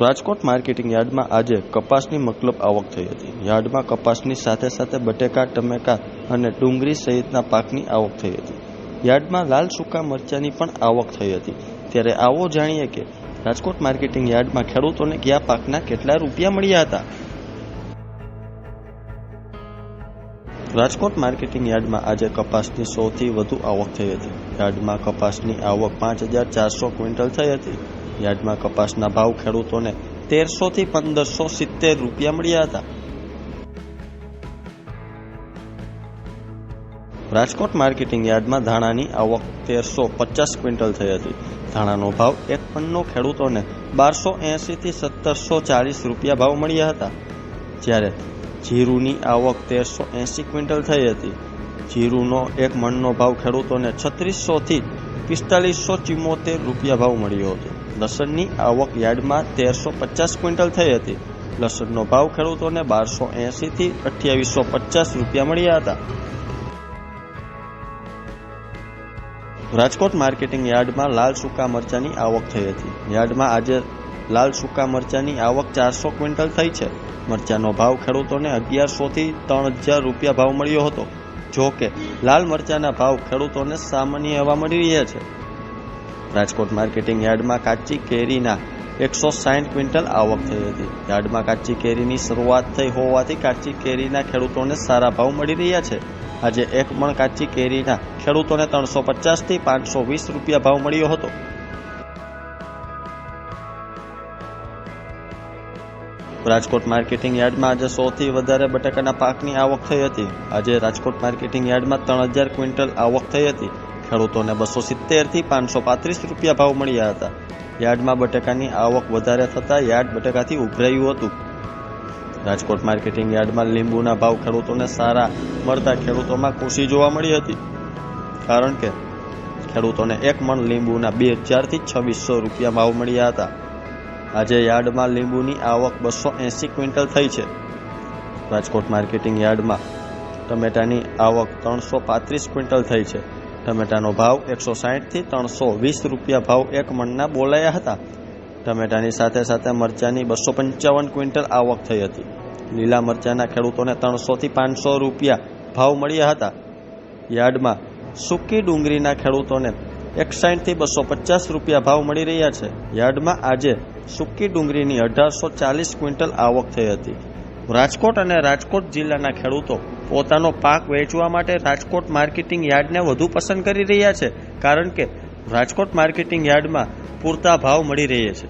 Rajkot marketing યાર્ડમાં આજે કપાસની મતલબ આવક થઈ હતી। યાર્ડમાં કપાસની સાથે સાથે બટેકા, ટમેકા અને ડુંગળી સહિતના પાકની આવક થઈ હતી। યાર્ડમાં લાલ સૂકા મરચાની પણ આવક થઈ હતી। ત્યારે આવો જાણીએ કે રાજકોટ માર્કેટિંગ યાર્ડમાં ખેડૂતોને કયા પાકના કેટલા રૂપિયા મળ્યા હતા। રાજકોટ માર્કેટિંગ યાર્ડમાં આજે કપાસની સૌથી વધુ આવક થઈ હતી। યાર્ડમાં કપાસની આવક 5400 ક્વિન્ટલ થઈ હતી। યાર્ડમાં કપાસના ભાવ ખેડૂતોને 1300 થી 1570 રૂપિયા મળ્યા હતા। રાજકોટ માર્કેટિંગ યાર્ડમાં ધાણાની આવક 1350 ક્વિન્ટલ થઈ હતી। ધાણાનો ભાવ એક મણનો ખેડૂતોને 1280 થી 1740 રૂપિયા ભાવ મળ્યા હતા। જ્યારે જીરુની આવક 1380 ક્વિન્ટલ થઈ હતી। જીરુનો એક મણનો ભાવ ખેડૂતોને 3600 થી 4574 રૂપિયા ભાવ મળ્યો હતો। લસણની આવક યાર્ડમાં 1350 ક્વિન્ટલ થઈ હતી। લસણનો ભાવ ખેડૂતોને 1280 થી 2850 રૂપિયા મળ્યા હતા। રાજકોટ માર્કેટિંગ યાર્ડમાં લાલ સૂકા મરચાની આવક થઈ હતી। યાર્ડમાં આજે લાલ સૂકા મરચાની આવક 400 ક્વિન્ટલ થઈ છે। મરચાનો ભાવ ખેડૂતોને 1100 થી 3000 રૂપિયા ભાવ મળ્યો હતો। જો કે લાલ મરચાના ભાવ ખેડૂતોને સામાન્ય એવા મળી રહ્યા છે। રાજકોટ માર્કેટિંગ યાર્ડમાં કાચી કેરીના 160 ક્વિન્ટલ આવક થઈ હતી। યાર્ડમાં કાચી કેરીની શરૂઆત થઈ હોવાથી કાચી કેરીના ખેડૂતોને સારા ભાવ મળી રહ્યા છે। આજે એક મણ કાચી કેરીના ખેડૂતોને 350 થી 520 રૂપિયા ભાવ મળ્યો હતો। રાજકોટ માર્કેટિંગ યાર્ડમાં આજે સૌથી વધારે બટાકાના પાકની આવક થઈ હતી। આજે રાજકોટ માર્કેટિંગ યાર્ડમાં 3000 ક્વિન્ટલ આવક થઈ હતી। ખેડૂતોને 270 થી 535 રૂપિયા ભાવ મળ્યા હતા। યાર્ડમાં બટાકાની આવક વધારે થતાં યાર્ડ બટાકાથી ઉભરાયું હતું। રાજકોટ માર્કેટિંગ યાર્ડમાં લીંબુના ભાવ ખેડૂતોને સારા મળતા ખેડૂતોમાં ખુશી જોવા મળી હતી, કારણ કે ખેડૂતોને એક મણ લીંબુના 2000 થી 2600 રૂપિયા ભાવ મળ્યા હતા। આજે યાર્ડમાં લીંબુની આવક 280 ક્વિન્ટલ થઈ છે। રાજકોટ માર્કેટિંગ યાર્ડમાં ટમેટાની આવક 335 ક્વિન્ટલ થઈ છે। ટમેટાનો ભાવ 160 થી 320 રૂપિયા ભાવ એક મણના બોલાયા હતા। ટમેટાની સાથે સાથે મરચાની 255 ક્વિન્ટલ આવક થઈ હતી। લીલા મરચાના ખેડૂતોને 300 થી 500 રૂપિયા ભાવ મળ્યા હતા। યાર્ડમાં સૂકી ડુંગળીના ખેડૂતોને 61 થી 250 રૂપિયા ભાવ મળી રહ્યા છે। યાર્ડમાં આજે સૂકી ડુંગળીની 1840 ક્વિન્ટલ આવક થઈ હતી। રાજકોટ અને રાજકોટ જિલ્લાના ખેડૂતો પોતાનો પાક વેચવા માટે રાજકોટ માર્કેટિંગ યાર્ડને વધુ પસંદ કરી રહ્યા છે, કારણ કે રાજકોટ માર્કેટિંગ યાર્ડમાં પૂરતા ભાવ મળી રહ્યા છે।